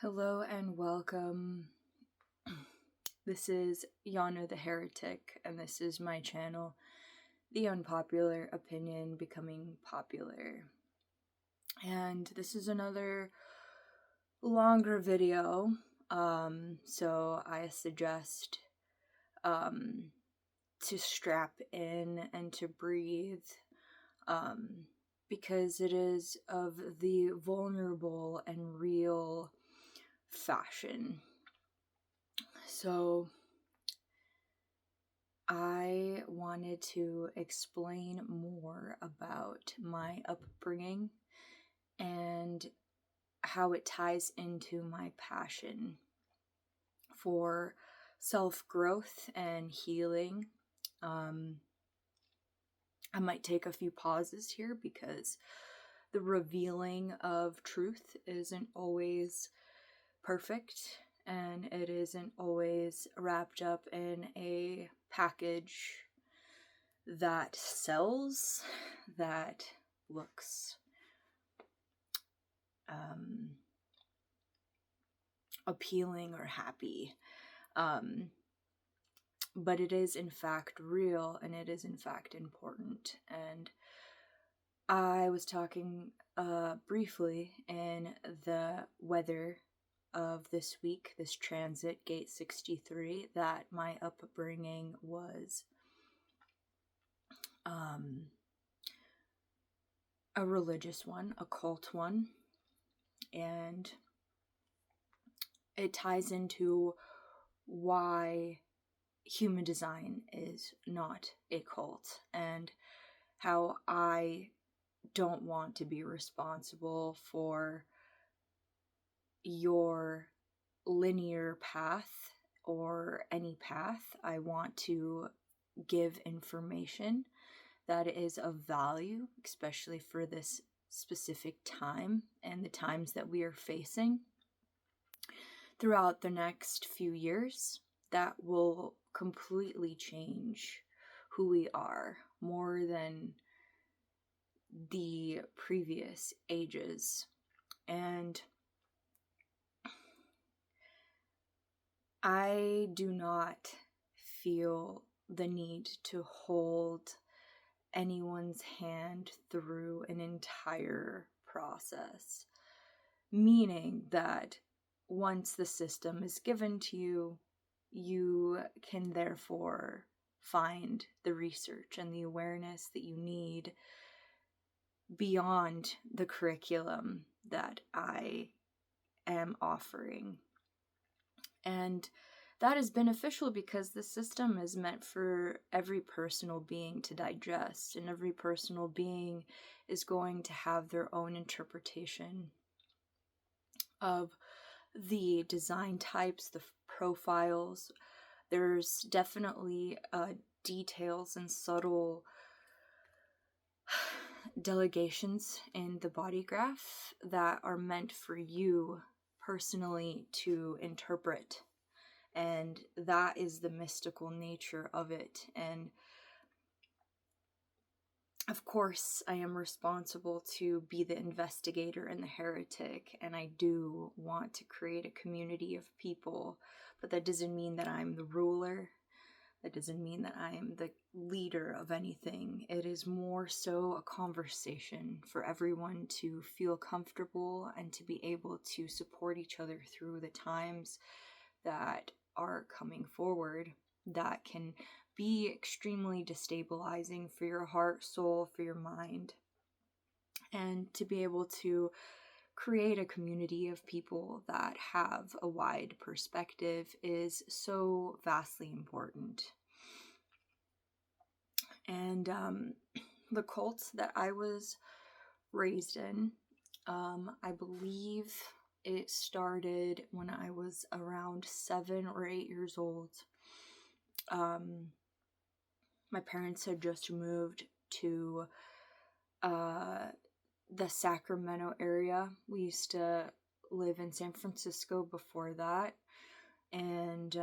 Hello and welcome. This is Yana the Heretic, and this is my channel, The Unpopular Opinion Becoming Popular. And this is another longer video, so I suggest to strap in and to breathe, because it is of the vulnerable and real fashion. So I wanted to explain more about my upbringing and how it ties into my passion for self-growth and healing. I might take a few pauses here because the revealing of truth isn't always perfect, and it isn't always wrapped up in a package that sells, that looks appealing or happy. But it is in fact real, and it is in fact important. And I was talking briefly in the weather of this week, this transit, Gate 63, that my upbringing was a religious one, a cult one, and it ties into why human design is not a cult, and how I don't want to be responsible for your linear path or any path. I want to give information that is of value, especially for this specific time and the times that we are facing throughout the next few years, that will completely change who we are more than the previous ages. And I do not feel the need to hold anyone's hand through an entire process, meaning that once the system is given to you, you can therefore find the research and the awareness that you need beyond the curriculum that I am offering. And that is beneficial because the system is meant for every personal being to digest, and every personal being is going to have their own interpretation of the design types, the profiles. There's definitely details and subtle delegations in the body graph that are meant for you personally to interpret, and that is the mystical nature of it. And of course, I am responsible to be the investigator and the heretic, and I do want to create a community of people, but that doesn't mean that I'm the ruler. That doesn't mean that I am the leader of anything. It is more so a conversation for everyone to feel comfortable and to be able to support each other through the times that are coming forward, that can be extremely destabilizing for your heart, soul, for your mind. And to be able to create a community of people that have a wide perspective is so vastly important. And the cult that I was raised in, I believe it started when I was around 7 or 8 years old. My parents had just moved to the Sacramento area. We used to live in San Francisco before that. And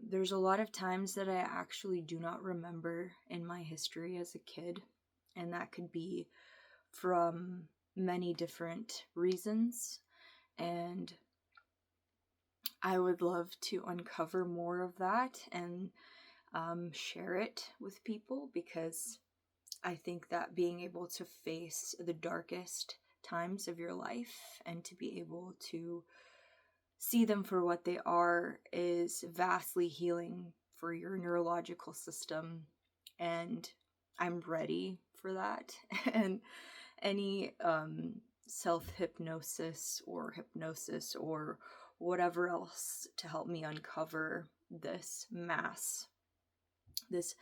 there's a lot of times that I actually do not remember in my history as a kid. And that could be from many different reasons. And I would love to uncover more of that and share it with people, because I think that being able to face the darkest times of your life and to be able to see them for what they are is vastly healing for your neurological system. And I'm ready for that. And any self-hypnosis or whatever else to help me uncover this mass, this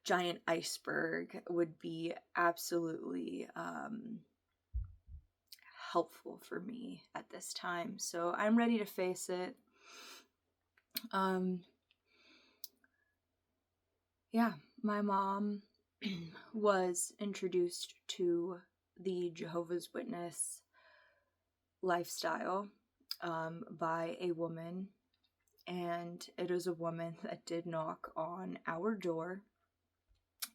giant iceberg, would be absolutely helpful for me at this time. So I'm ready to face it. Yeah, my mom was introduced to the Jehovah's Witness lifestyle by a woman, and it is a woman that did knock on our door.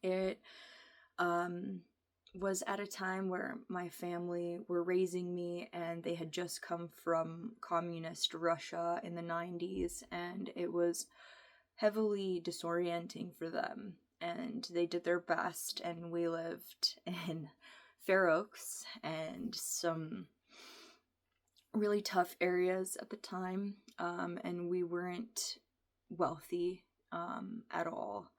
It was at a time where my family were raising me, and they had just come from communist Russia in the 90s, and it was heavily disorienting for them, and they did their best, and we lived in Fair Oaks and some really tough areas at the time, and we weren't wealthy at all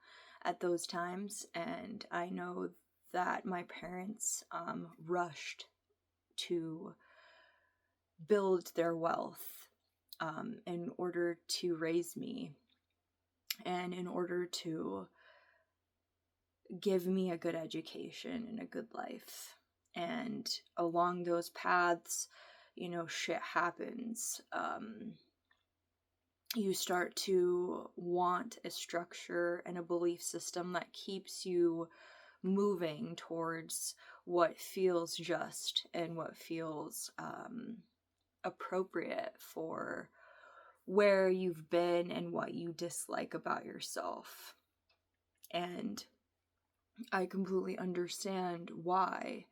at those times. And I know that my parents rushed to build their wealth in order to raise me and in order to give me a good education and a good life. And along those paths, you know, shit happens. You start to want a structure and a belief system that keeps you moving towards what feels just and what feels appropriate for where you've been and what you dislike about yourself. And I completely understand why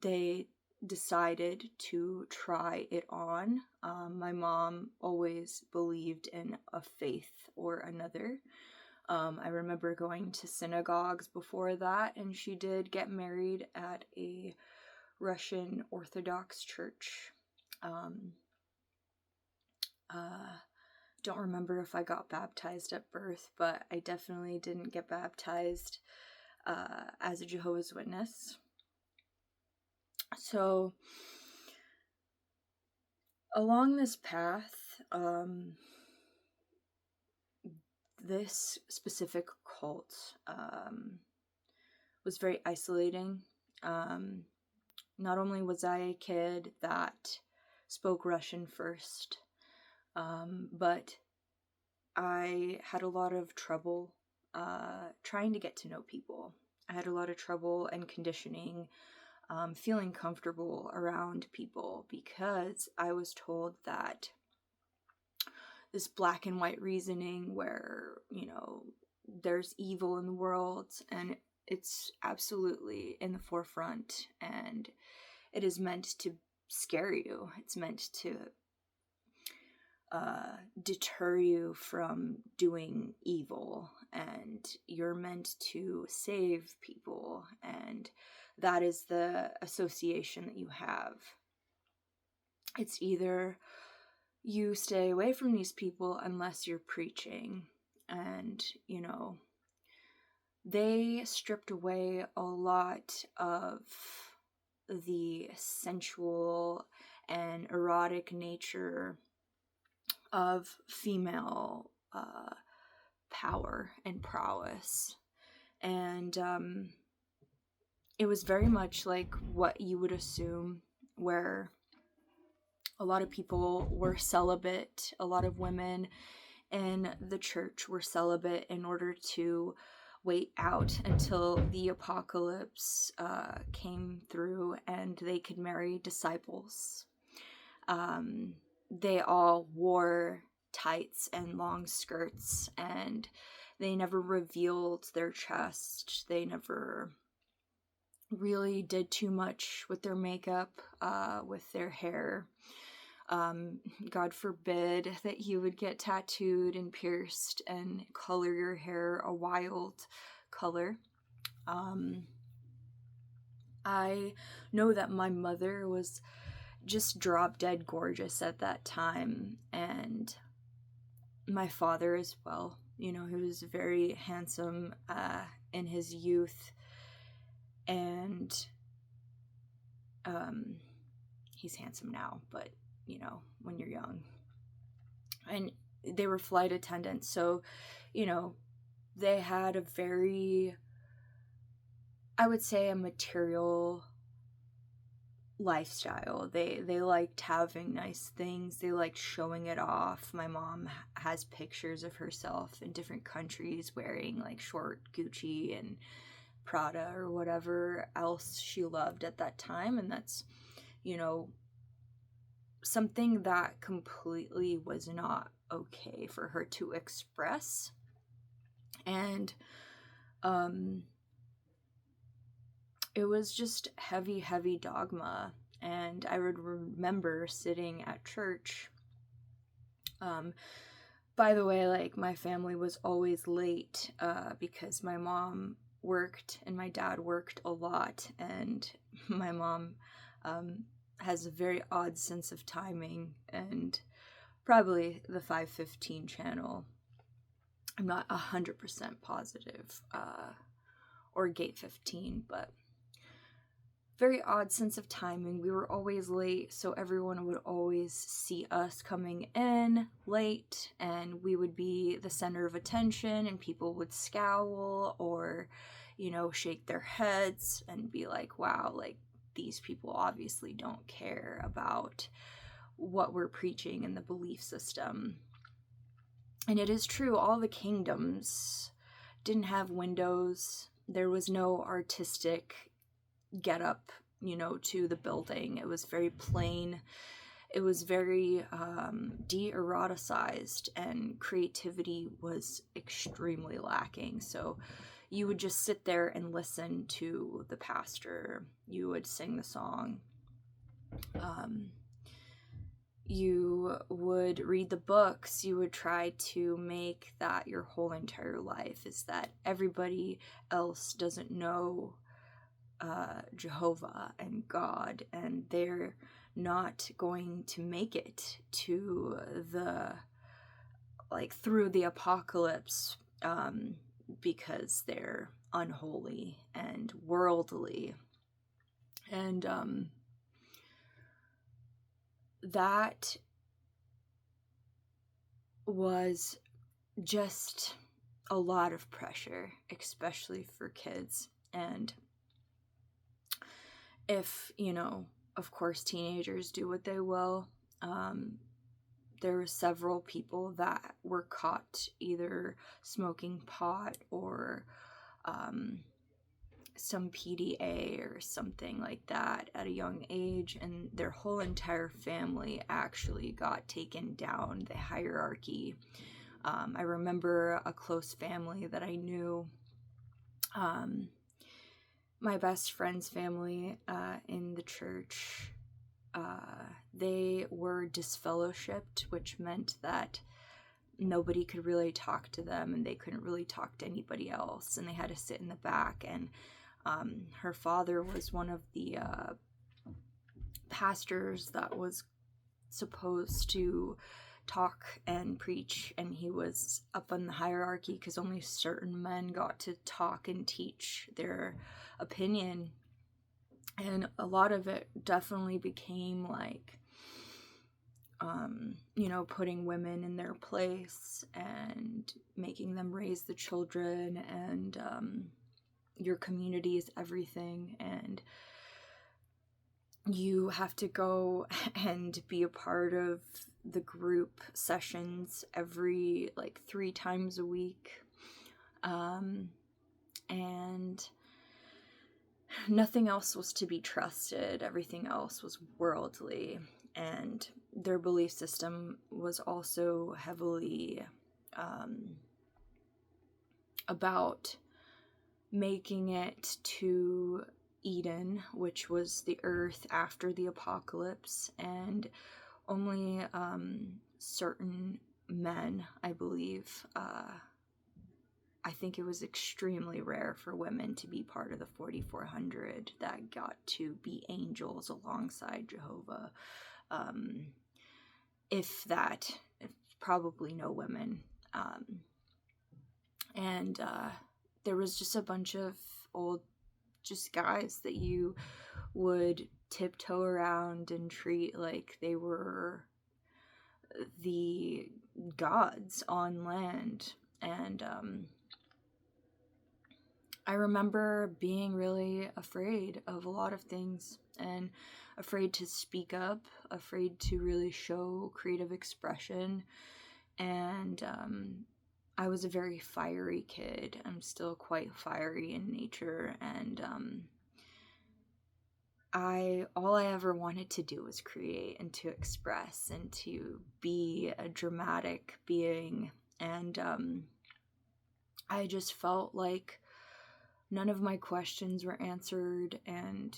they decided to try it on. My mom always believed in a faith or another. I remember going to synagogues before that, and she did get married at a Russian Orthodox church. Don't remember if I got baptized at birth, but I definitely didn't get baptized as a Jehovah's Witness. So along this path, this specific cult was very isolating. Not only was I a kid that spoke Russian first, but I had a lot of trouble trying to get to know people. I had a lot of trouble and conditioning, feeling comfortable around people, because I was told that this black and white reasoning where, you know, there's evil in the world, and it's absolutely in the forefront, and it is meant to scare you. It's meant to deter you from doing evil, and you're meant to save people, and that is the association that you have. It's either you stay away from these people unless you're preaching, and, you know, they stripped away a lot of the sensual and erotic nature of female power and prowess. And it was very much like what you would assume, where a lot of people were celibate. A lot of women in the church were celibate in order to wait out until the apocalypse came through and they could marry disciples. They all wore tights and long skirts, and they never revealed their chest. They never really did too much with their makeup, with their hair. God forbid that you would get tattooed and pierced and color your hair a wild color. I know that my mother was just drop dead gorgeous at that time, and my father as well. He was very handsome in his youth, and he's handsome now, but when you're young. And they were flight attendants, so they had a very, I would say, a material lifestyle. They liked having nice things. They liked showing it off. My mom has pictures of herself in different countries wearing like short Gucci and Prada or whatever else she loved at that time, and that's something that completely was not okay for her to express. And it was just heavy dogma. And I would remember sitting at church. By the way, like, my family was always late because my mom worked and my dad worked a lot, and my mom has a very odd sense of timing, and probably the 5:15 channel. I'm not 100% positive, or gate 15, but very odd sense of timing. We were always late, so everyone would always see us coming in late, and we would be the center of attention, and people would scowl or, shake their heads and be like, wow, like, these people obviously don't care about what we're preaching in the belief system. And it is true, all the kingdoms didn't have windows. There was no artistic get up, to the building. It was very plain. It was very de-eroticized, and creativity was extremely lacking. So you would just sit there and listen to the pastor. You would sing the song. You would read the books. You would try to make that your whole entire life, is that everybody else doesn't know Jehovah and God, and they're not going to make it to through the apocalypse, because they're unholy and worldly. And that was just a lot of pressure, especially for kids. And if, of course, teenagers do what they will, there were several people that were caught either smoking pot or some PDA or something like that at a young age, and their whole entire family actually got taken down the hierarchy. I remember a close family that I knew, my best friend's family in the church. They were disfellowshipped, which meant that nobody could really talk to them, and they couldn't really talk to anybody else, and they had to sit in the back. And her father was one of the pastors that was supposed to talk and preach, and he was up in the hierarchy because only certain men got to talk and teach their opinion. And a lot of it definitely became like, putting women in their place and making them raise the children, and your community is everything, and you have to go and be a part of the group sessions every 3 times a week, and nothing else was to be trusted. Everything else was worldly, and their belief system was also heavily about making it to Eden, which was the earth after the apocalypse, and only certain men, I believe, I think it was extremely rare for women to be part of the 4,400 that got to be angels alongside Jehovah. If that, probably no women. And there was just a bunch of old just guys that you would tiptoe around and treat like they were the gods on land. And I remember being really afraid of a lot of things, and afraid to speak up, afraid to really show creative expression. And I was a very fiery kid. I'm still quite fiery in nature, and all I ever wanted to do was create and to express and to be a dramatic being. And I just felt like none of my questions were answered, and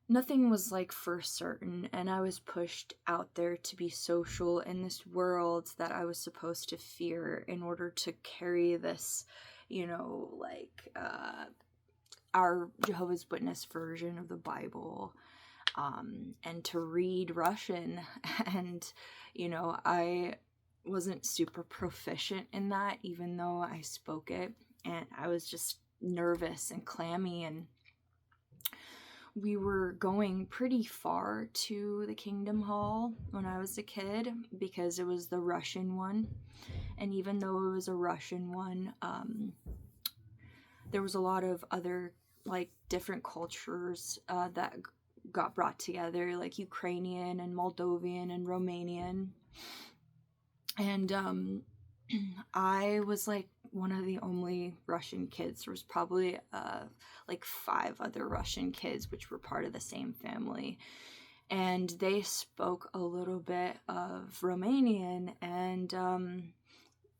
nothing was like for certain, and I was pushed out there to be social in this world that I was supposed to fear in order to carry this, our Jehovah's Witness version of the Bible, and to read Russian. And, I wasn't super proficient in that, even though I spoke it, and I was just nervous and clammy. And we were going pretty far to the Kingdom Hall when I was a kid, because it was the Russian one. And even though it was a Russian one, there was a lot of other, different cultures that got brought together, like Ukrainian and Moldovan and Romanian. And I was one of the only Russian kids. There was probably 5 other Russian kids, which were part of the same family. And they spoke a little bit of Romanian. And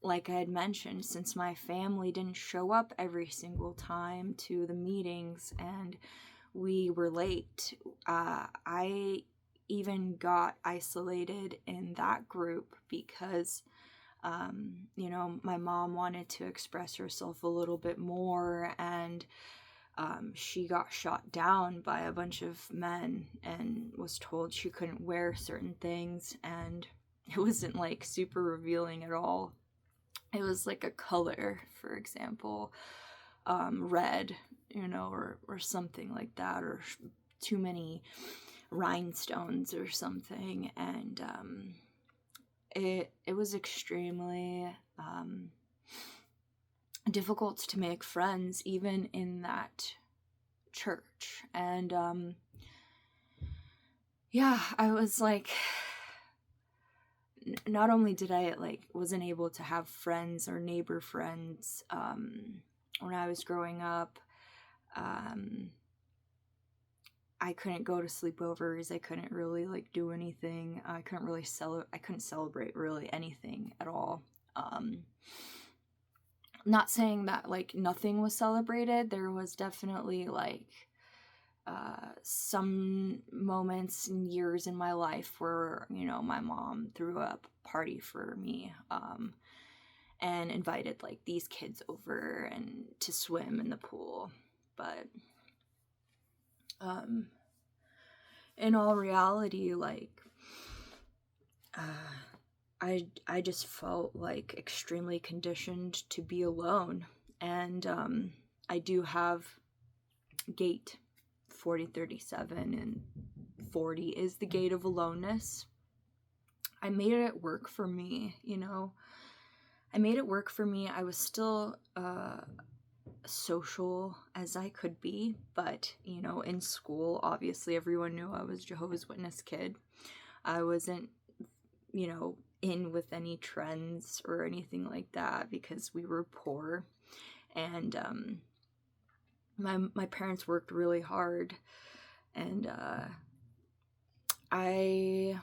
like I had mentioned, since my family didn't show up every single time to the meetings and we were late, I even got isolated in that group because my mom wanted to express herself a little bit more, and she got shot down by a bunch of men and was told she couldn't wear certain things, and it wasn't super revealing at all. It was a color, for example, red, or something like that, or too many rhinestones or something. And it was extremely difficult to make friends, even in that church. And I was not only did I wasn't able to have friends or neighbor friends when I was growing up, I couldn't go to sleepovers. I couldn't really do anything. I couldn't celebrate really anything at all. Not saying that nothing was celebrated. There was definitely some moments and years in my life where my mom threw up a party for me, and invited these kids over and to swim in the pool. But in all reality, I just felt extremely conditioned to be alone. And I do have gate 4037, and 40 is the gate of aloneness. I made it work for me, I made it work for me. I was still social as I could be, but in school, obviously everyone knew I was Jehovah's Witness kid. I wasn't in with any trends or anything like that, because we were poor, and my parents worked really hard. And I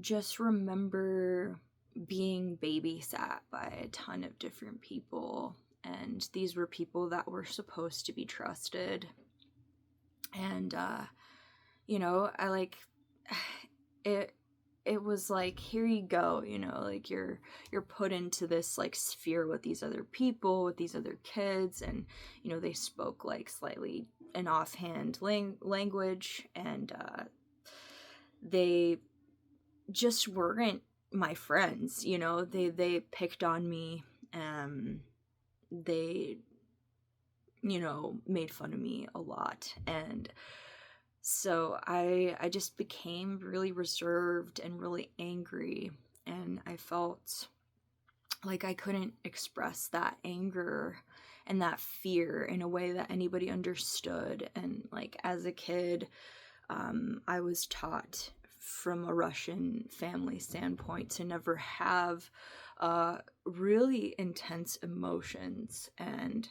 just remember being babysat by a ton of different people, and these were people that were supposed to be trusted. And you know, I like it was like, here you go, you know, like you're put into this like sphere with these other people, with these other kids, and you know, they spoke like slightly an offhand language, and they just weren't my friends, you know. They picked on me, they, you know, made fun of me a lot, and so I just became really reserved and really angry, and I felt like I couldn't express that anger and that fear in a way that anybody understood. And like as a kid, I was taught from a Russian family standpoint to never have really intense emotions, and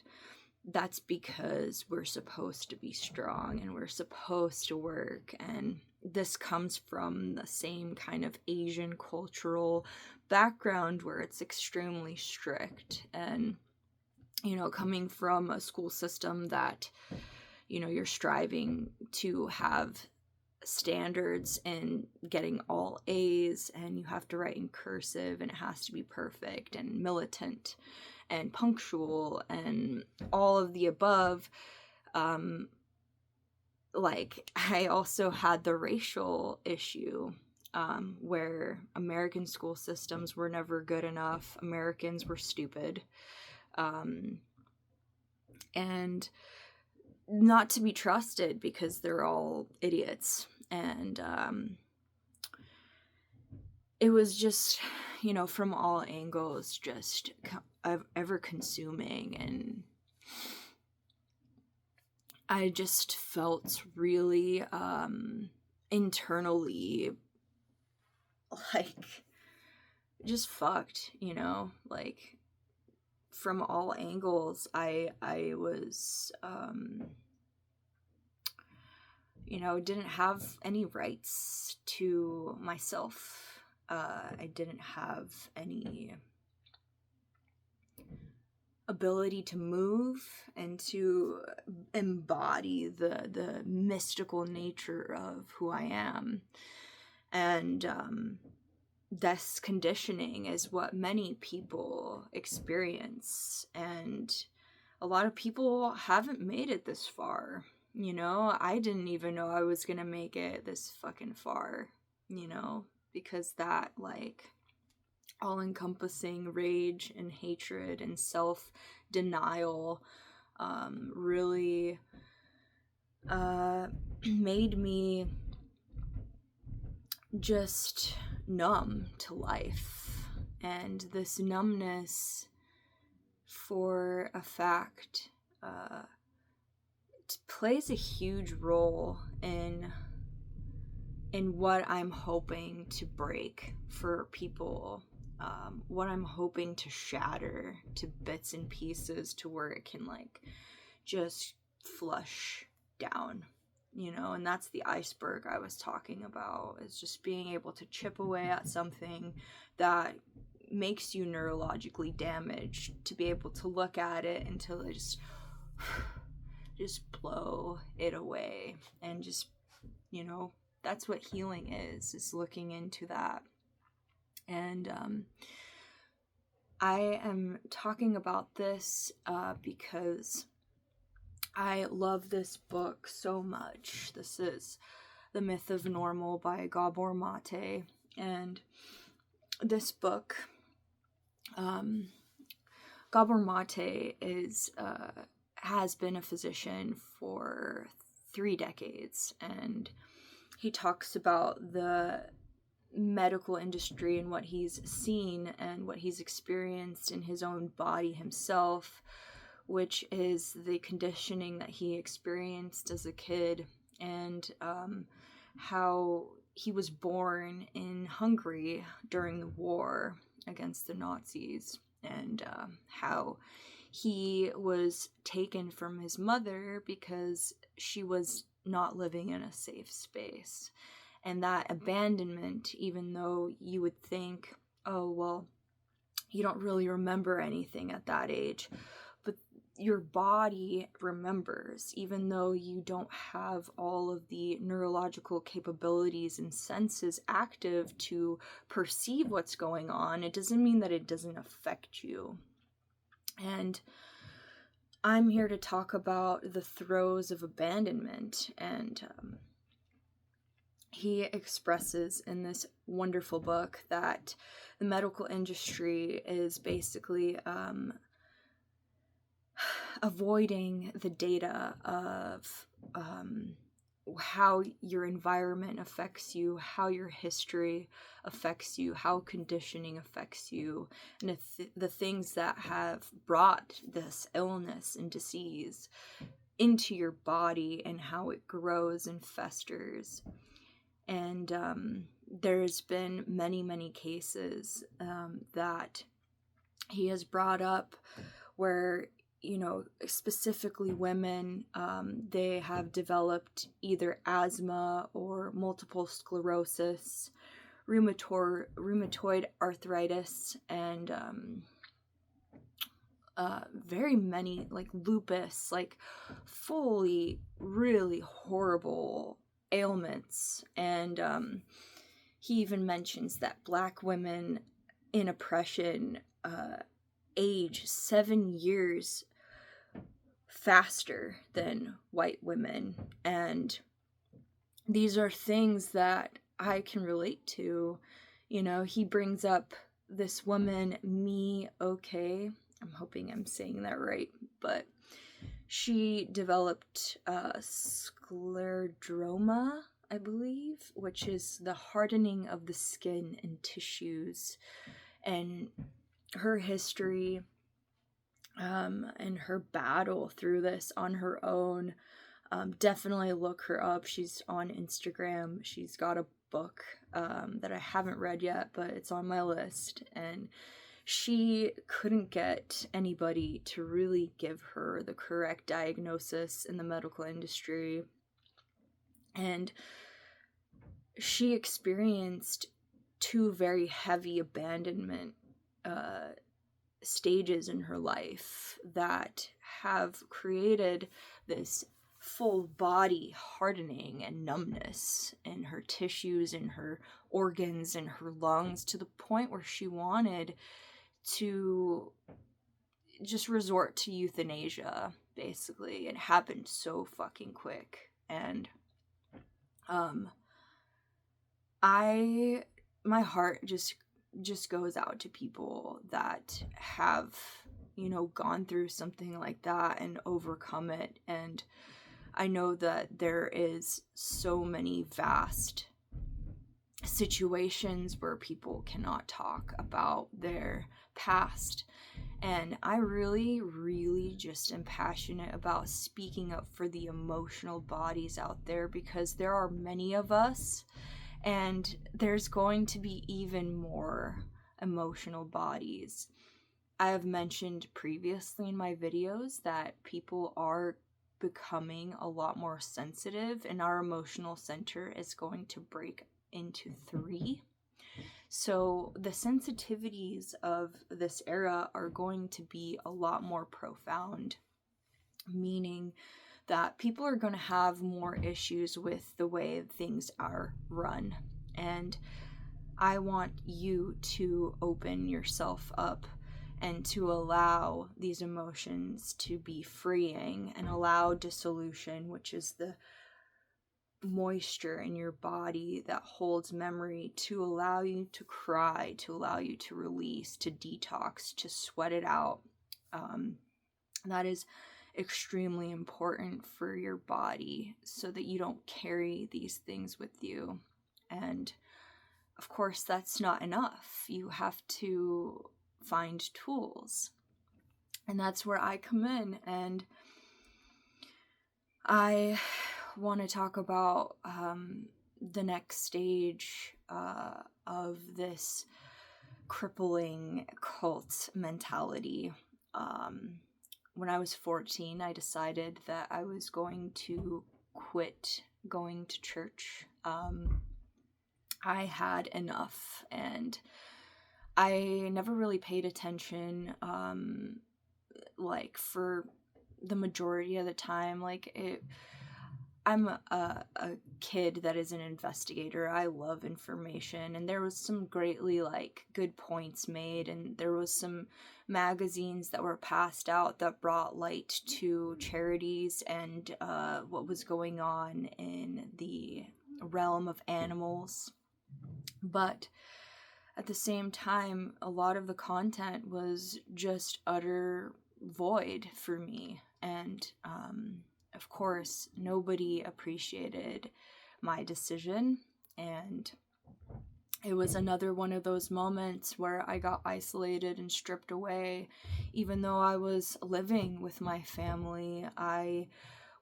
that's because we're supposed to be strong and we're supposed to work. And this comes from the same kind of Asian cultural background where it's extremely strict. And, you know, coming from a school system that, you know, you're striving to have standards and getting all A's, and you have to write in cursive, and it has to be perfect and militant and punctual and all of the above. Like I also had the racial issue, where American school systems were never good enough. Americans were stupid, and not to be trusted because they're all idiots. And it was just, you know, from all angles, just ever consuming. And I just felt really internally like just fucked, you know, like from all angles. I was you know, didn't have any rights to myself. I didn't have any ability to move and to embody the mystical nature of who I am. And this conditioning is what many people experience, and a lot of people haven't made it this far. You know, I didn't even know I was gonna make it this fucking far, you know, because that, like, all-encompassing rage and hatred and self-denial really made me just numb to life. And this numbness, for a fact, plays a huge role in what I'm hoping to break for people, what I'm hoping to shatter to bits and pieces to where it can like just flush down, you know. And that's the iceberg I was talking about, is just being able to chip away at something that makes you neurologically damaged, to be able to look at it until it just blow it away. And just, you know, that's what healing is looking into that. And I am talking about this because I love this book so much. This is The Myth of Normal by Gabor Mate. And this book, Gabor Mate has been a physician for 3 decades, and he talks about the medical industry and what he's seen and what he's experienced in his own body himself, which is the conditioning that he experienced as a kid, and how he was born in Hungary during the war against the Nazis, and how he was taken from his mother because she was not living in a safe space. And that abandonment, even though you would think oh, well, you don't really remember anything at that age. But your body remembers, even though you don't have all of the neurological capabilities and senses active to perceive what's going on. It doesn't mean that it doesn't affect you. And I'm here to talk about the throes of abandonment. And he expresses in this wonderful book that the medical industry is basically avoiding the data of how your environment affects you, how your history affects you, how conditioning affects you, and the things that have brought this illness and disease into your body and how it grows and festers. And there's been many cases that he has brought up where, you know, specifically women, they have developed either asthma or multiple sclerosis, rheumatoid arthritis, and very many, like lupus, like fully really horrible ailments. And he even mentions that Black women in oppression age 7 years faster than white women. And these are things that I can relate to. You know, he brings up this woman, okay, I'm hoping I'm saying that right, but she developed scleroderma, I believe, which is the hardening of the skin and tissues. And her history and her battle through this on her own, definitely look her up. She's on Instagram. She's got a book that I haven't read yet, but it's on my list. And she couldn't get anybody to really give her the correct diagnosis in the medical industry. And she experienced 2 very heavy abandonment stages in her life that have created this full body hardening and numbness in her tissues, in her organs, in her lungs, to the point where she wanted to just resort to euthanasia, basically. It happened so fucking quick. And my heart just goes out to people that have, you know, gone through something like that and overcome it. And I know that there is so many vast situations where people cannot talk about their past. And I really just am passionate about speaking up for the emotional bodies out there, because there are many of us. And there's going to be even more emotional bodies. I have mentioned previously in my videos that people are becoming a lot more sensitive, and our emotional center is going to break into 3. So the sensitivities of this era are going to be a lot more profound, meaning that people are going to have more issues with the way things are run. And I want you to open yourself up and to allow these emotions to be freeing, and allow dissolution, which is the moisture in your body that holds memory, to allow you to cry, to allow you to release, to detox, to sweat it out. That is extremely important for your body, so that you don't carry these things with you. And of course, that's not enough. You have to find tools. And that's where I come in. And I want to talk about the next stage of this crippling cult mentality. When I was 14, I decided that I was going to quit going to church. I had enough, and I never really paid attention, like, for the majority of the time. I'm a kid that is an investigator. I love information, and there was some greatly, like, good points made, and there was some magazines that were passed out that brought light to charities and what was going on in the realm of animals. But at the same time, a lot of the content was just utter void for me. And of course, nobody appreciated my decision. And it was another one of those moments where I got isolated and stripped away. Even though I was living with my family, I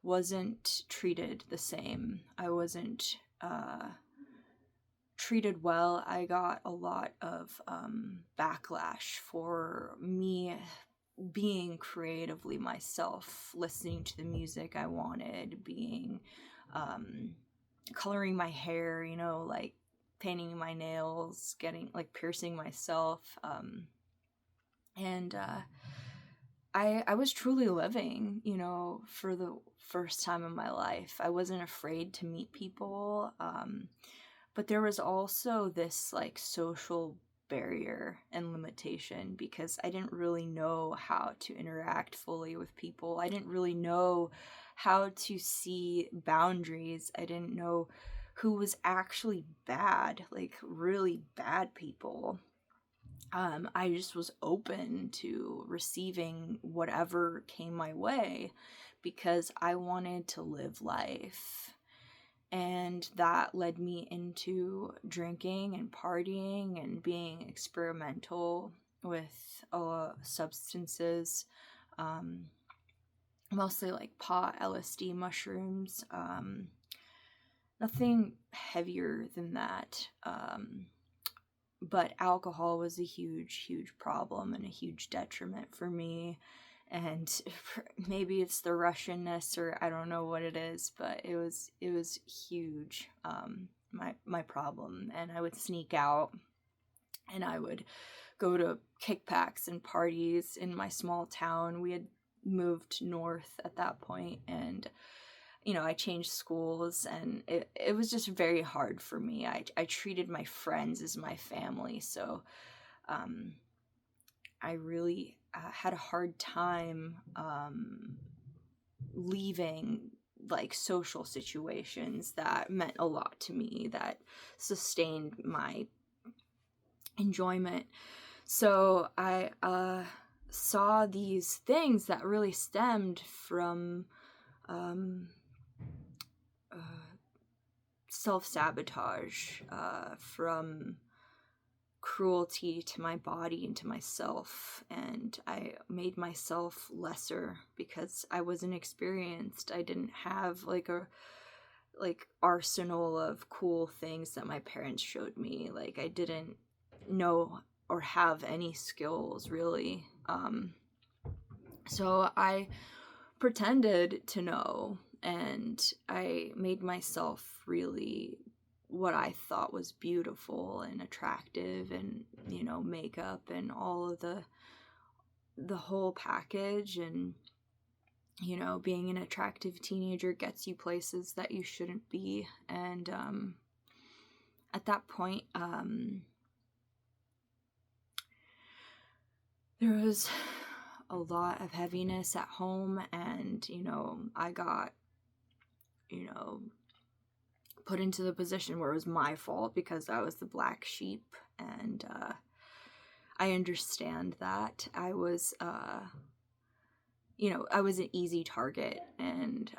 wasn't treated the same. I wasn't treated well. I got a lot of backlash for me being creatively myself, listening to the music I wanted, being coloring my hair, you know, like painting my nails, getting like piercing myself, and I was truly living, you know, for the first time in my life. I wasn't afraid to meet people, but there was also this like social barrier and limitation because I didn't really know how to interact fully with people. I didn't really know how to see boundaries. I didn't know who was actually bad, like really bad people. I just was open to receiving whatever came my way because I wanted to live life. And that led me into drinking and partying and being experimental with substances, mostly like pot, LSD, mushrooms, nothing heavier than that. But alcohol was a huge, huge problem and a huge detriment for me. And maybe it's the Russianness, or I don't know what it is, but it was huge, my problem. And I would sneak out, and I would go to kickbacks and parties in my small town. We had moved north at that point, and you know, I changed schools, and it was just very hard for me. I treated my friends as my family, so I really had a hard time leaving like social situations that meant a lot to me, that sustained my enjoyment. So I saw these things that really stemmed from self-sabotage, from cruelty to my body and to myself, and I made myself lesser because I wasn't experienced. I didn't have like a arsenal of cool things that my parents showed me. Like I didn't know or have any skills really. So I pretended to know, and I made myself really what I thought was beautiful and attractive, and you know, makeup and all of the whole package. And you know, being an attractive teenager gets you places that you shouldn't be. And at that point, there was a lot of heaviness at home, and you know, I got, you know, put into the position where it was my fault because I was the black sheep. And I understand that. I was you know, I was an easy target, and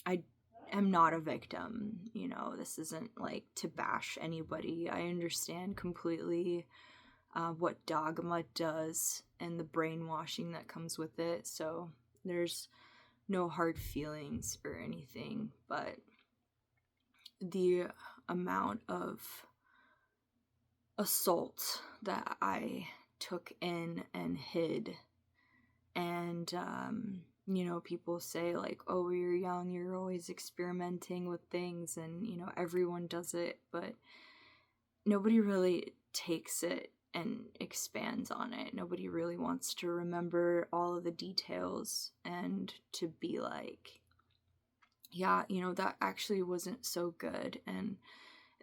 I am not a victim. You know, this isn't like to bash anybody. I understand completely what dogma does and the brainwashing that comes with it. So there's no hard feelings or anything, but the amount of assault that I took in and hid. And you know, people say like, oh, when you're young, you're always experimenting with things, and you know, everyone does it, but nobody really takes it and expands on it. Nobody really wants to remember all of the details and to be like, yeah, that actually wasn't so good, and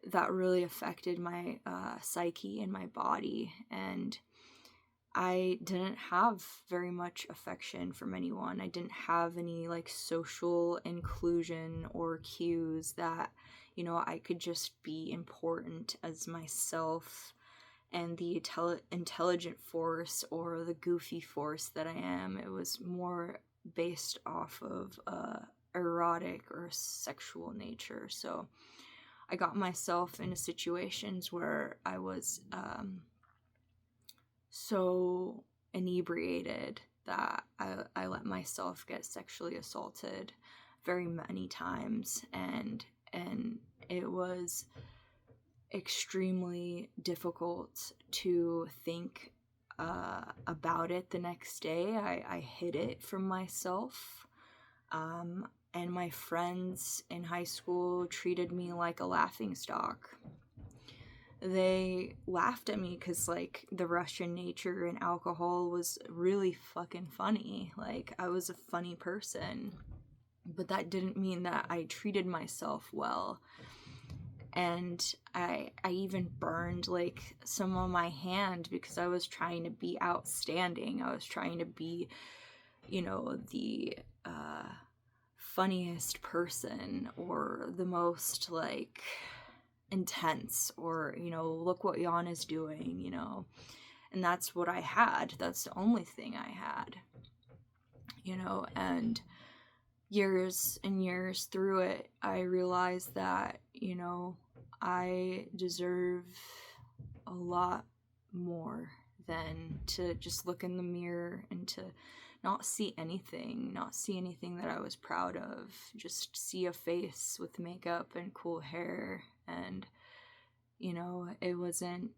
that really affected my psyche and my body, and I didn't have very much affection from anyone. I didn't have any like social inclusion or cues that, I could just be important as myself and the intelligent force or the goofy force that I am. It was more based off of erotic or sexual nature. So I got myself into situations where I was so inebriated that I let myself get sexually assaulted very many times, and it was extremely difficult to think about it the next day. I hid it from myself, and my friends in high school treated me like a laughingstock. They laughed at me because, like, the Russian nature in alcohol was really fucking funny. Like, I was a funny person, but that didn't mean that I treated myself well. And I even burned, like, some of my hand because I was trying to be outstanding. I was trying to be, the funniest person, or the most, like, intense, or, look what Yana's doing, and that's what I had. That's the only thing I had, and years and years through it, I realized that, I deserve a lot more than to just look in the mirror and to not see anything that I was proud of, just see a face with makeup and cool hair, and, it wasn't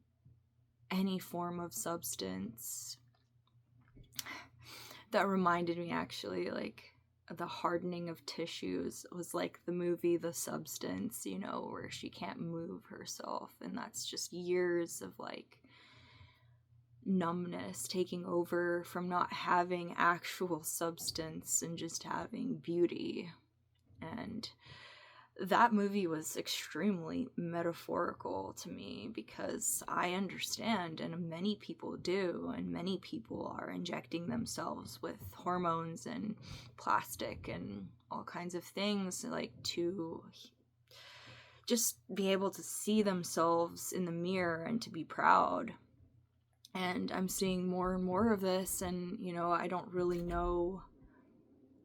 any form of substance. That reminded me, actually, like, the hardening of tissues was like the movie The Substance, where she can't move herself, and that's just years of, like, numbness taking over from not having actual substance and just having beauty. And that movie was extremely metaphorical to me, because I understand, and many people do, and many people are injecting themselves with hormones and plastic and all kinds of things, like, to just be able to see themselves in the mirror and to be proud. And I'm seeing more and more of this, and, I don't really know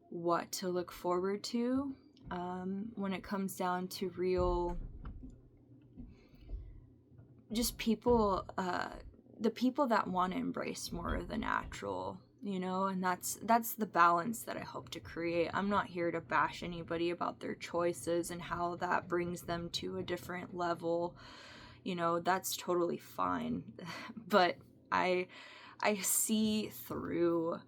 what to look forward to when it comes down to real, just people, the people that want to embrace more of the natural, and that's the balance that I hope to create. I'm not here to bash anybody about their choices and how that brings them to a different level. That's totally fine. But I see through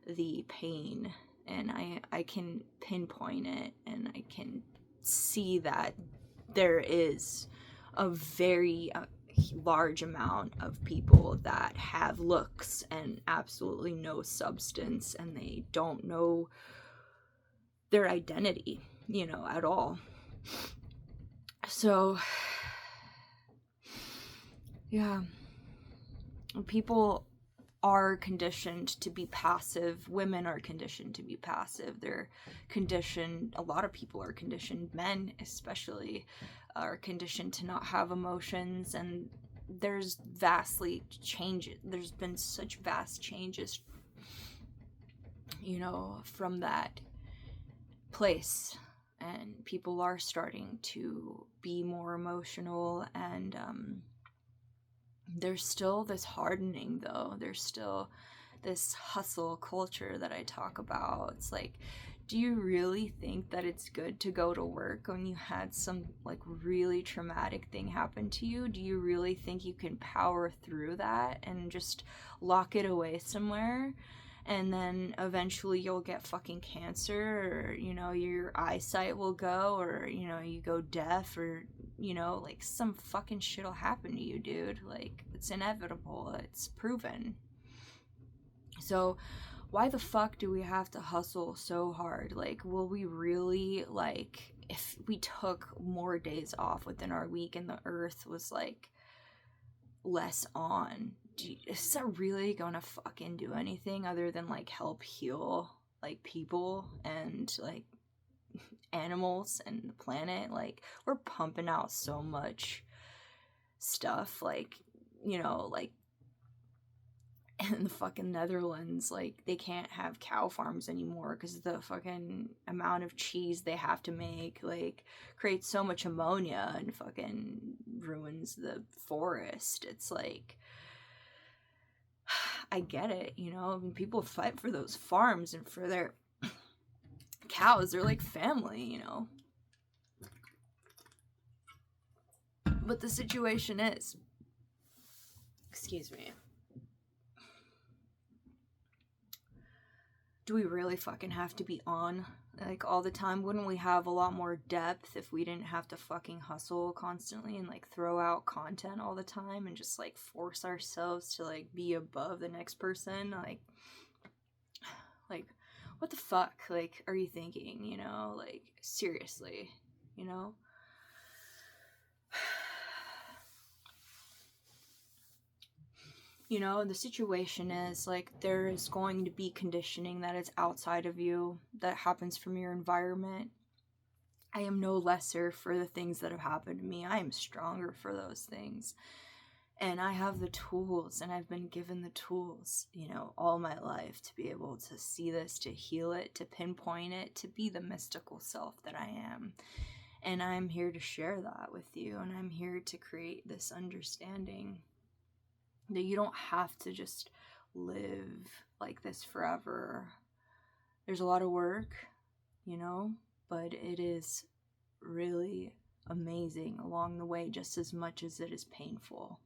the pain, and I can pinpoint it, and I can see that there is a very large amount of people that have looks and absolutely no substance, and they don't know their identity, at all. So, yeah, people are conditioned to be passive. Women are conditioned to be passive. They're conditioned, a lot of people are conditioned, men especially, are conditioned to not have emotions, and there's been such vast changes, from that place, and people are starting to be more emotional, and there's still this hardening, though. There's still this hustle culture that I talk about. It's like, do you really think that it's good to go to work when you had some, like, really traumatic thing happen to you? Do you really think you can power through that and just lock it away somewhere and then eventually you'll get fucking cancer, or, you know, your eyesight will go, or, you know, you go deaf, or, you know, like, some fucking shit will happen to you, dude. Like, it's inevitable. It's proven. So, why the fuck do we have to hustle so hard? Like, will we really, like, if we took more days off within our week and the earth was, like, less on, is that really gonna fucking do anything other than, like, help heal, like, people and, like, animals and the planet? Like, we're pumping out so much stuff, like, you know, like, in the fucking Netherlands, like, they can't have cow farms anymore because the fucking amount of cheese they have to make, like, creates so much ammonia and fucking ruins the forest. It's like, I get it, you know? I mean, people fight for those farms and for their cows. They're like family, you know? But the situation is, excuse me, do we really fucking have to be on, like, all the time? Wouldn't we have a lot more depth if we didn't have to fucking hustle constantly and, like, throw out content all the time and just, like, force ourselves to, like, be above the next person? Like, what the fuck, like, are you thinking, you know? Like, seriously, you know? You know, the situation is, like, there is going to be conditioning that is outside of you, that happens from your environment. I am no lesser for the things that have happened to me. I am stronger for those things. And I have the tools, and I've been given the tools, you know, all my life to be able to see this, to heal it, to pinpoint it, to be the mystical self that I am. And I'm here to share that with you, and I'm here to create this understanding that you don't have to just live like this forever. There's a lot of work, you know, but it is really amazing along the way, just as much as it is painful.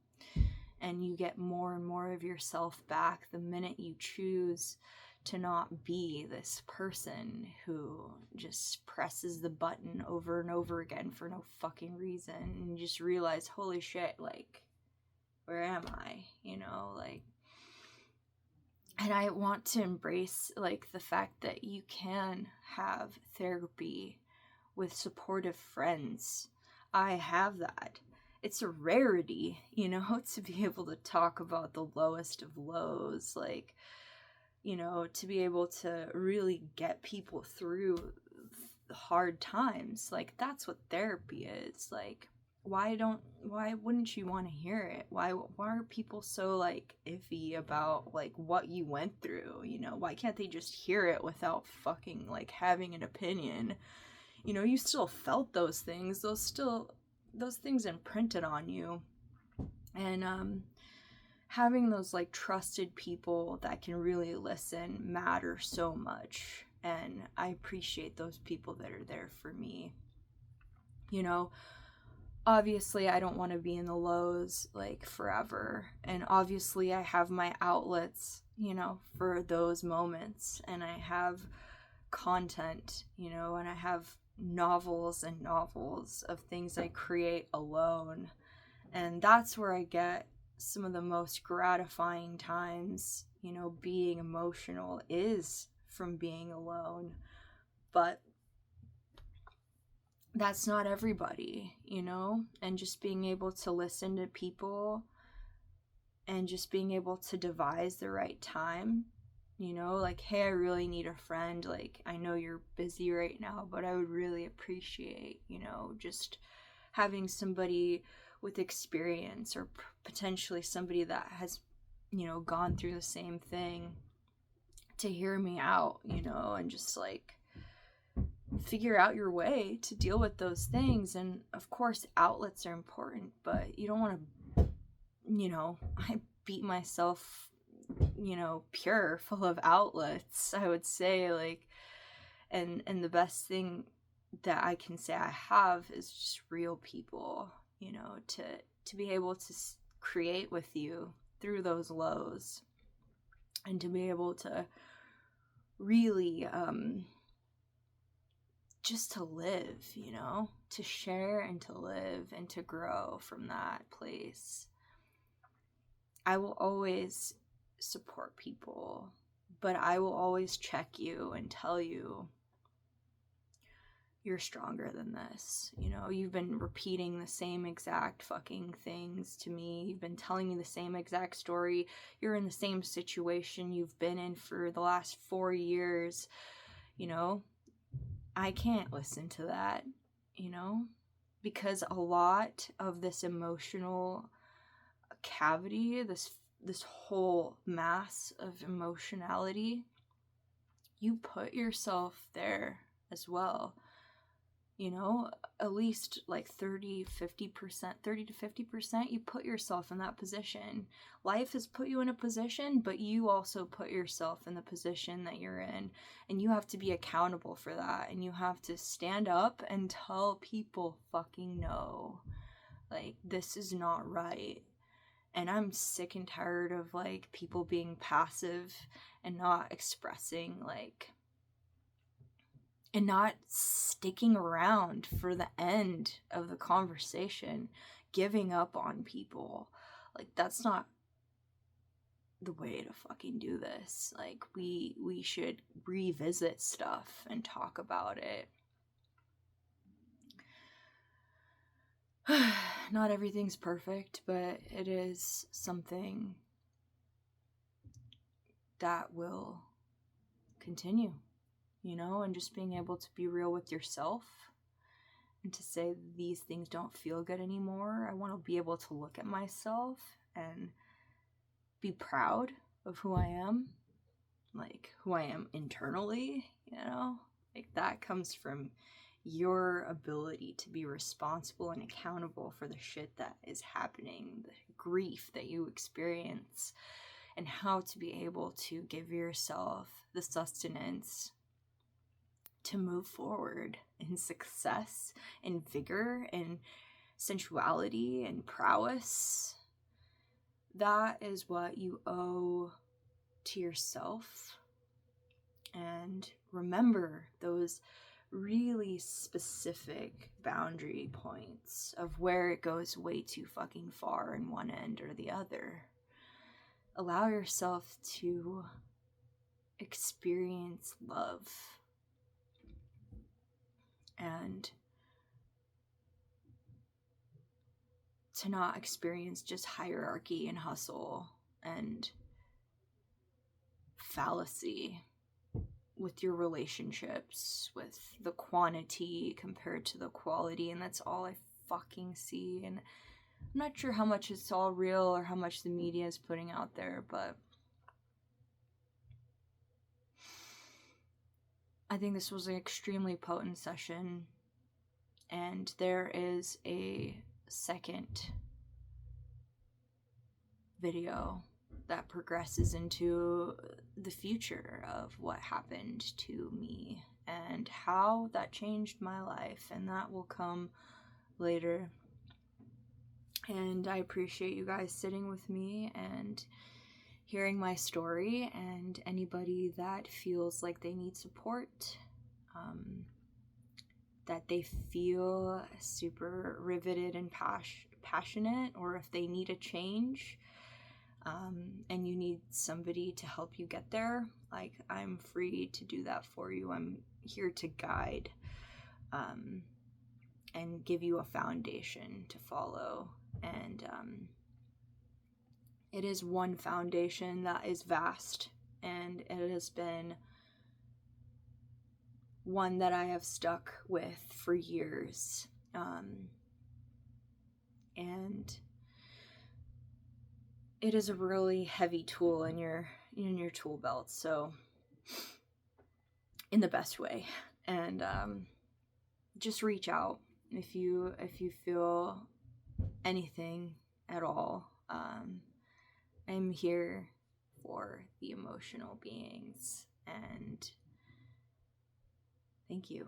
And you get more and more of yourself back the minute you choose to not be this person who just presses the button over and over again for no fucking reason, and you just realize, holy shit, like, where am I, you know, like, and I want to embrace, like, the fact that you can have therapy with supportive friends. I have that. It's a rarity, you know, to be able to talk about the lowest of lows, like, you know, to be able to really get people through the hard times. Like, that's what therapy is. Like, why wouldn't you want to hear it? Why are people so, like, iffy about, like, what you went through, you know? Why can't they just hear it without fucking, like, having an opinion? You know, you still felt those things. Those things imprinted on you. And having those, like, trusted people that can really listen matter so much. And I appreciate those people that are there for me. You know, obviously I don't want to be in the lows, like, forever. And obviously I have my outlets, you know, for those moments. And I have content, you know, and I have novels and novels of things I create alone. And that's where I get some of the most gratifying times, you know, being emotional is from being alone. But that's not everybody, you know, and just being able to listen to people and just being able to devise the right time, you know, like, hey, I really need a friend, like, I know you're busy right now, but I would really appreciate, you know, just having somebody with experience, or potentially somebody that has, you know, gone through the same thing, to hear me out, you know, and just, like, figure out your way to deal with those things. And of course outlets are important, but you don't want to, you know, I beat myself, you know, pure, full of outlets, I would say, like, and the best thing that I can say I have is just real people, you know, to be able to create with you through those lows. and to be able to really just to live, you know, to share and to live and to grow from that place. I will always support people, but I will always check you and tell you, you're stronger than this. You know, you've been repeating the same exact fucking things to me. You've been telling me the same exact story. You're in the same situation you've been in for the last 4 years. You know, I can't listen to that, you know, because a lot of this emotional cavity, this whole mass of emotionality, you put yourself there as well. You know, at least like 30 to 50%, you put yourself in that position. Life has put you in a position, but you also put yourself in the position that you're in. And you have to be accountable for that. And you have to stand up and tell people fucking no. Like, this is not right. And I'm sick and tired of, like, people being passive and not expressing, like, and not sticking around for the end of the conversation, giving up on people. Like, that's not the way to fucking do this. Like, we should revisit stuff and talk about it. Not everything's perfect, but it is something that will continue, you know, and just being able to be real with yourself and to say these things don't feel good anymore. I want to be able to look at myself and be proud of who I am, like who I am internally, you know, like that comes from your ability to be responsible and accountable for the shit that is happening, the grief that you experience, and how to be able to give yourself the sustenance to move forward in success, in vigor, in sensuality, and prowess. That is what you owe to yourself. And remember those really specific boundary points of where it goes way too fucking far in one end or the other. Allow yourself to experience love and to not experience just hierarchy and hustle and fallacy with your relationships, with the quantity compared to the quality, and that's all I fucking see. And I'm not sure how much it's all real or how much the media is putting out there, but I think this was an extremely potent session, and there is a second video that progresses into the future of what happened to me and how that changed my life, and that will come later. And I appreciate you guys sitting with me and hearing my story, and anybody that feels like they need support, that they feel super riveted and passionate, or if they need a change, and you need somebody to help you get there, like, I'm free to do that for you. I'm here to guide and give you a foundation to follow. And it is one foundation that is vast, and it has been one that I have stuck with for years. And it is a really heavy tool in your tool belt, so in the best way. And just reach out if you feel anything at all. I'm here for the emotional beings, and thank you.